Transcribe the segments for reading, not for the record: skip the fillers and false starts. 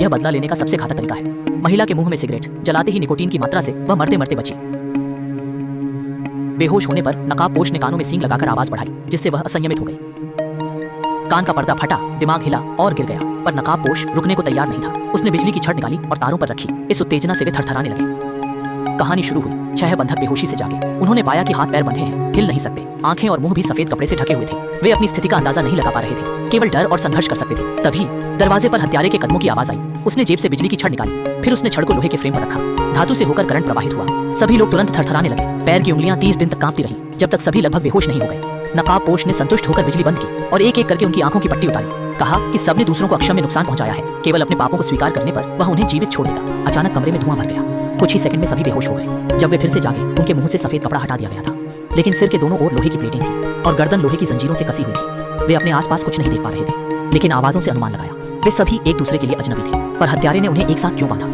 यह बदला लेने का सबसे घातक तरीका है। महिला के मुंह में सिगरेट जलाते ही निकोटीन की मात्रा से वह मरते मरते बची। बेहोश होने पर नकाबपोश ने कानों में सींग लगाकर आवाज बढ़ाई, जिससे वह असंयमित हो गई। कान का पर्दा फटा, दिमाग हिला और गिर गया, पर नकाबपोश रुकने को तैयार नहीं था। उसने बिजली की छड़ निकाली और तारों पर रखी। इस उत्तेजना से वे थरथराने लगे। कहानी शुरू हुई। 6 बंधक बेहोशी से जागे। उन्होंने पाया कि हाथ पैर बंधे हैं, हिल नहीं सकते। आंखें और मुंह भी सफेद कपड़े से ढके हुए थे। वे अपनी स्थिति का अंदाजा नहीं लगा पा रहे थे, केवल डर और संघर्ष कर सकते थे। तभी दरवाजे पर हत्यारे के कदमों की आवाज आई। उसने जेब से बिजली की छड़ निकाली, फिर उसने छड़ को लोहे के फ्रेम पर रखा। धातु से होकर करंट प्रवाहित हुआ। सभी लोग तुरंत थरथराने लगे। पैर की उंगलियां 30 दिन तक कांपती रहीं, जब तक सभी लगभग बेहोश नहीं हो गए। नकाबपोश ने संतुष्ट होकर बिजली बंद की और एक एक करके उनकी आंखों की पट्टी उतारी। कहा कि सबने दूसरों को अक्षम्य नुकसान पहुंचाया है, केवल अपने पापों को स्वीकार करने पर वह उन्हें जीवित छोड़ देगा। अचानक कमरे में धुआं भर गया। कुछ ही सेकंड में सभी बेहोश हो गए। जब वे फिर से जागे, उनके मुंह से सफेद कपड़ा हटा दिया गया था, लेकिन सिर के दोनों ओर लोहे की प्लेटें थी और गर्दन लोहे की जंजीरों से कसी हुई थी। वे अपने आसपास कुछ नहीं देख पा रहे थे, लेकिन आवाजों से अनुमान लगाया। वे सभी एक दूसरे के लिए अजनबी थे, पर हत्यारे ने उन्हें एक साथ क्यों बांधा?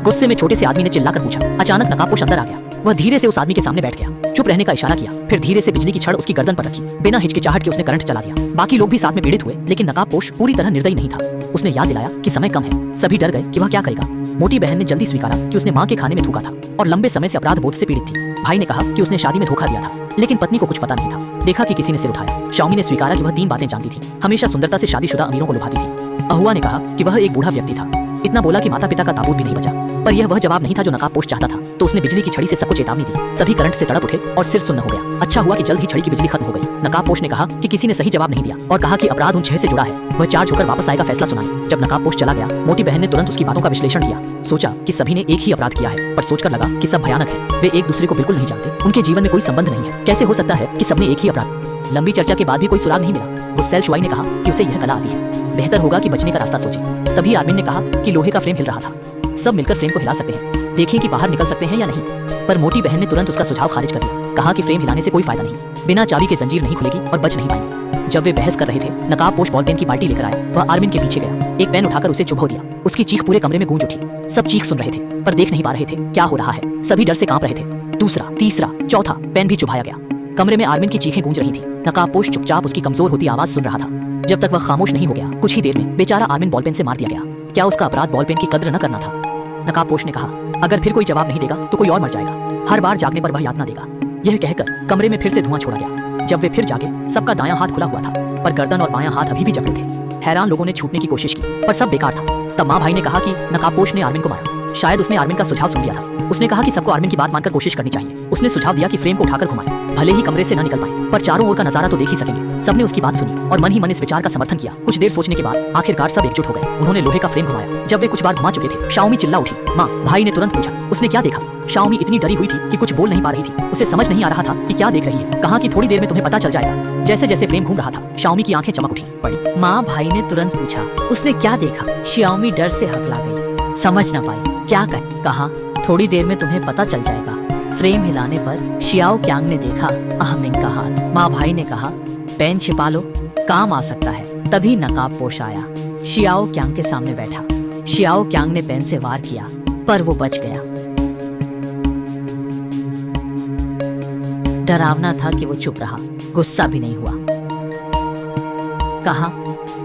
गुस्से में छोटे से आदमी ने चिल्लाकर पूछा। अचानक नकाबपोश अंदर आ गया। वह धीरे से उस आदमी के सामने बैठ गया, चुप रहने का इशारा किया, फिर धीरे से बिजली की छड़ उसकी गर्दन पर रखी। बिना हिचकिचाहट के उसने करंट चला दिया। बाकी लोग भी साथ में पीड़ित हुए, लेकिन नकाबपोश पूरी तरह निर्दयी नहीं था। उसने याद दिलाया कि समय कम है। सभी डर गए कि वह क्या करेगा। मोटी बहन ने जल्दी स्वीकारा कि उसने मां के खाने में थूका था और लंबे समय से अपराध बोध से पीड़ित थी। भाई ने कहा कि उसने शादी में धोखा दिया था, लेकिन पत्नी को कुछ पता नहीं था। देखा कि किसी ने सिर उठाया। शाओमी ने स्वीकारा कि वह 3 बातें जानती थी। हमेशा सुंदरता से शादीशुदा अमीरों को लुभाती थी। अहुआ ने कहा कि वह एक बूढ़ा व्यक्ति था। इतना बोला कि माता पिता का ताबूत भी नहीं बचा, पर यह वह जवाब नहीं था जो नकाबपोश चाहता था। तो उसने बिजली की छड़ी से सबको चेतावनी दी। सभी करंट से तड़प उठे और सिर सुन्न हो गया। अच्छा हुआ कि जल्द ही छड़ी की बिजली खत्म हो गई। नकाबपोश ने कहा कि किसी ने सही जवाब नहीं दिया और कहा कि अपराध उन 6 से जुड़ा है। वह चार्ज होकर वापस आएगा फैसला सुनाने। जब नकाबपोश चला गया, मोटी बहन ने तुरंत उसकी बातों का विश्लेषण किया। सोचा कि सभी ने एक ही अपराध किया है, पर सोचकर लगा कि सब भयानक है। वे एक दूसरे को बिल्कुल नहीं जानते, उनके जीवन में कोई संबंध नहीं है। कैसे हो सकता है कि सबने एक ही अपराध? लंबी चर्चा के बाद भी कोई सुराग नहीं मिला। गुस्सैल शुआई ने कहा कि उसे यह कला आती है, बेहतर होगा कि बचने का रास्ता सोचे। तभी आर्मिन ने कहा कि लोहे का फ्रेम हिल रहा था, सब मिलकर फ्रेम को हिला सकते हैं, देखें कि बाहर निकल सकते हैं या नहीं। पर मोटी बहन ने तुरंत उसका सुझाव खारिज कर दिया। कहा कि फ्रेम हिलाने से कोई फायदा नहीं, बिना चाबी के जंजीर नहीं खुलेगी और बच नहीं पाएंगे। जब वे बहस कर रहे थे, नकाबपोश बॉल पेन की बाल्टी लेकर आया। वह आर्मिन के पीछे गया, एक पेन उठाकर उसे चुभो दिया। उसकी चीख पूरे कमरे में गूंज उठी। सब चीख सुन रहे थे, पर देख नहीं पा रहे थे क्या हो रहा है। सभी डर से कांप रहे थे। दूसरा, तीसरा, चौथा पेन भी चुभाया गया। कमरे में आर्मिन की चीखें गूंज रही थी। नकाबपोश चुपचाप उसकी कमजोर होती आवाज सुन रहा था, जब तक वह खामोश नहीं हो गया। कुछ ही देर में बेचारा आर्मिन बॉल पेन से मार दिया गया। क्या उसका अपराध बॉल पेन की कद्र न करना था? नकाबपोश ने कहा, अगर फिर कोई जवाब नहीं देगा तो कोई और मर जाएगा। हर बार जागने पर वह यातना देगा। यह कहकर कमरे में फिर से धुआं छोड़ा गया। जब वे फिर जागे, सबका दायां हाथ खुला हुआ था, पर गर्दन और बायां हाथ अभी भी जकड़े थे। हैरान लोगों ने छूटने की कोशिश की, पर सब बेकार था। तब माँ भाई ने कहा कि नकाबपोश ने आर्मिन को मारा। शायद उसने आर्मिन का सुझाव सुन लिया था। उसने कहा कि सबको आर्मिन की बात मानकर कोशिश करनी चाहिए। उसने सुझाव दिया कि फ्रेम को उठाकर घुमाएं, भले ही कमरे से न निकल पाए, पर चारों ओर का नजारा तो देख ही सकेंगे। सबने उसकी बात सुनी और मन ही मन इस विचार का समर्थन किया। कुछ देर सोचने के बाद आखिरकार सब एकजुट हो गए। उन्होंने लोहे का फ्रेम घुमाया। जब वे कुछ बार घुमा चुके थे, शाओमी चिल्ला उठी। माँ भाई ने तुरंत पूछा, उसने क्या देखा? शाओमी इतनी डरी हुई थी कि कुछ बोल नहीं पा रही थी। उसे समझ नहीं आ रहा था कि क्या देख रही है। कहा कि थोड़ी देर में तुम्हें पता चल जाएगा। जैसे जैसे फ्रेम घूम रहा था, शाओमी की आंखें चमक उठी। माँ भाई ने तुरंत पूछा, उसने क्या देखा? शाओमी डर से हकला गई, समझ न पाई क्या करे। कहा थोड़ी देर में तुम्हें पता चल जाएगा। फ्रेम हिलाने पर शियाओ क्यांग ने देखा अहमिंग का हाथ। माँ भाई ने कहा, पेन छिपा लो, काम आ सकता है। तभी नकाबपोश आया, शियाओ क्यांग के सामने बैठा। शियाओ क्यांग ने पेन से वार किया, पर वो बच गया। डरावना था कि वो चुप रहा, गुस्सा भी नहीं हुआ। कहा,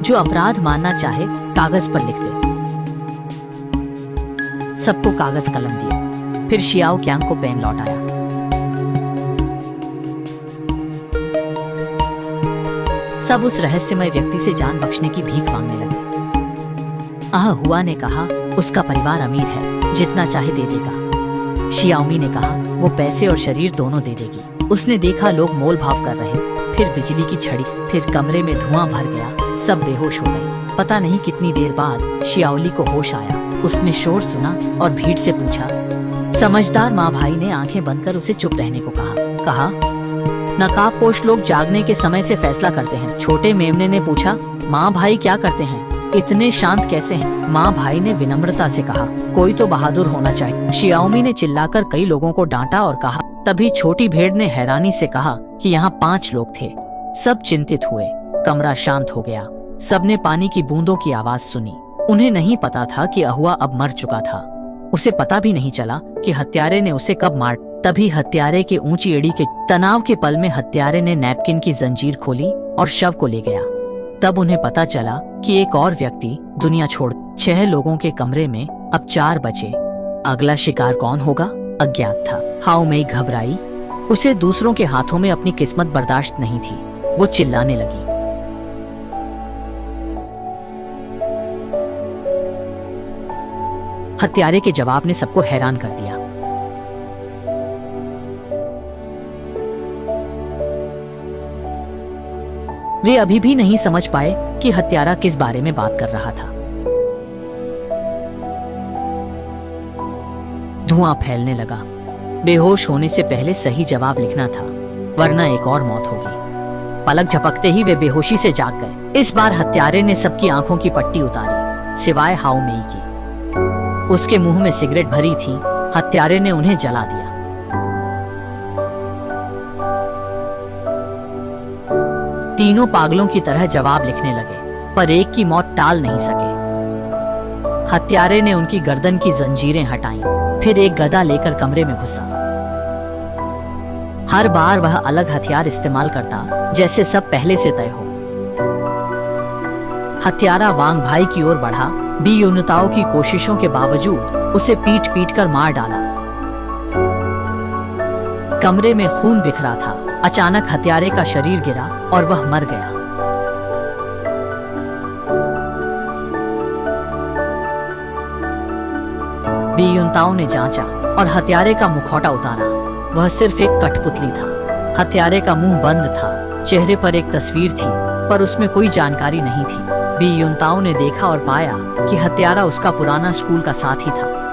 जो अपराध मानना चाहे कागज पर लिख दे। सबको कागज कलम दिए। फिर शियाओ क्यांग को पेन लौटाया। सब उस रहस्यमय व्यक्ति से जान बख्शने की भीख मांगने लगे। हुआ ने कहा, उसका परिवार अमीर है, जितना चाहे दे देगा। शियाओमी ने कहा, वो पैसे और शरीर दोनों दे देगी। उसने देखा लोग मोल भाव कर रहे। फिर बिजली की छड़ी, फिर कमरे में धुआं भर गया। सब बेहोश हो गए। पता नहीं कितनी देर बाद शियाओली को होश आया। उसने शोर सुना और भीड़ से पूछा। समझदार माँ भाई ने आंखें बंद कर उसे चुप रहने को कहा, नकाबपोश लोग जागने के समय से फैसला करते हैं। छोटे मेमने ने पूछा, माँ भाई क्या करते हैं? इतने शांत कैसे हैं? माँ भाई ने विनम्रता से कहा, कोई तो बहादुर होना चाहिए। शियाओमी ने चिल्लाकर कई लोगों को डांटा और कहा। तभी छोटी भेड़ ने हैरानी से कहा कि यहाँ 5 लोग थे। सब चिंतित हुए। कमरा शांत हो गया। सबने पानी की बूंदों की आवाज सुनी। उन्हें नहीं पता था कि अहुआ अब मर चुका था। उसे पता भी नहीं चला कि हत्यारे ने उसे कब मार। तभी हत्यारे के ऊंची एड़ी के तनाव के पल में हत्यारे ने नैपकिन की जंजीर खोली और शव को ले गया। तब उन्हें पता चला कि एक और व्यक्ति दुनिया छोड़ 6 लोगों के कमरे में अब 4 बचे। अगला शिकार कौन होगा, अज्ञात था। हाउ मई घबराई। उसे दूसरों के हाथों में अपनी किस्मत बर्दाश्त नहीं थी। वो चिल्लाने लगी। हत्यारे के जवाब ने सबको हैरान कर दिया। वे अभी भी नहीं समझ पाए कि हत्यारा किस बारे में बात कर रहा था। धुआं फैलने लगा। बेहोश होने से पहले सही जवाब लिखना था, वरना एक और मौत होगी। पलक झपकते ही वे बेहोशी से जाग गए। इस बार हत्यारे ने सबकी आंखों की पट्टी उतारी, सिवाय हाउ मेई की। उसके मुंह में सिगरेट भरी थी। हत्यारे ने उन्हें जला दिया। तीनों पागलों की तरह जवाब लिखने लगे, पर एक की मौत टाल नहीं सके। हत्यारे ने उनकी गर्दन की जंजीरें हटाईं, फिर एक गदा लेकर कमरे में घुसा। हर बार वह अलग हथियार इस्तेमाल करता, जैसे सब पहले से तय हो। हत्यारा वांग भाई की ओर बढ़ा। बेयूनताओं की कोशिशों के बावजूद उसे पीट पीट कर मार डाला। कमरे में खून बिखरा था। अचानक हत्यारे का शरीर गिरा और वह मर गया। बेयूनताओं ने जांचा और हत्यारे का मुखौटा उतारा। वह सिर्फ एक कठपुतली था। हत्यारे का मुंह बंद था। चेहरे पर एक तस्वीर थी, पर उसमें कोई जानकारी नहीं थी। बेयूनताओं ने देखा और पाया कि हत्यारा उसका पुराना स्कूल का साथी था।